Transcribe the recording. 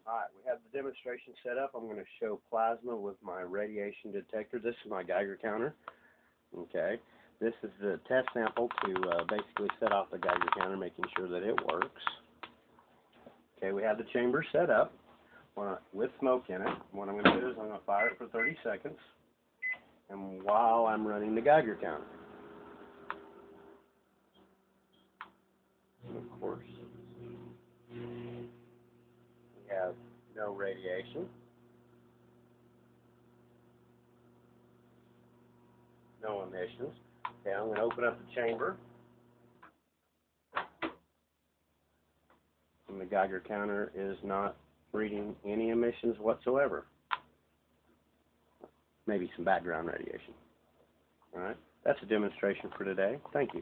Alright, we have the demonstration set up. I'm going to show plasma with my radiation detector. This is my Geiger counter. Okay. This is the test sample to basically set off the Geiger counter, making sure that it works. Okay, we have the chamber set up with smoke in it. What I'm going to do is I'm going to fire it for 30 seconds, and while I'm running the Geiger counter. And of course, we have no radiation, no emissions. Okay, I'm going to open up the chamber, and the Geiger counter is not reading any emissions whatsoever. Maybe some background radiation. All right, that's a demonstration for today. Thank you.